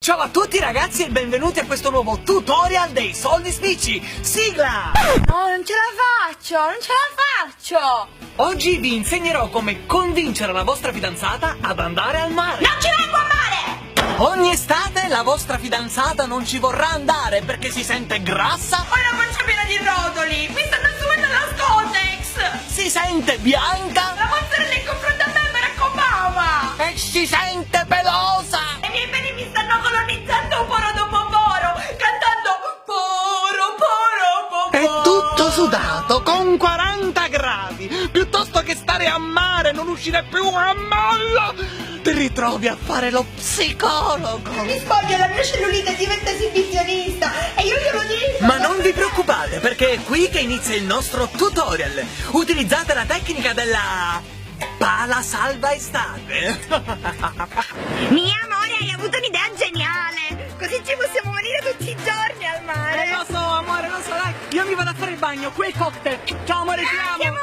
Ciao a tutti ragazzi e benvenuti a questo nuovo tutorial dei soldi spicci. Sigla! No, non ce la faccio! Oggi vi insegnerò come convincere la vostra fidanzata ad andare al mare. Non ci vengo a mare! Ogni estate la vostra fidanzata non ci vorrà andare perché si sente grassa, Ho la pancia piena di rotoli! Mi stanno subendo la Scotex! si sente bianca La mozzarella in confronto a me, Barack Obama! e si sente pelosa. I miei peli mi stanno colonizzando poro dopo poro, cantando poro poro È poro. tutto sudato, con 40 gradi. Piuttosto che stare a mare, non uscire più a mallo, ti ritrovi a fare lo psicologo. Mi spoglio, la mia cellulite diventa esibizionista e io glielo dico! Ma non vi preoccupate, perché è qui che inizia il nostro tutorial. Utilizzate la tecnica della pala salva estate. Mio amore, hai avuto un'idea geniale! Così ci possiamo venire tutti i giorni al mare! Lo so, amore, lo so, dai. Io mi vado a fare il bagno, qui è il cocktail. Ciao amore, ti amo.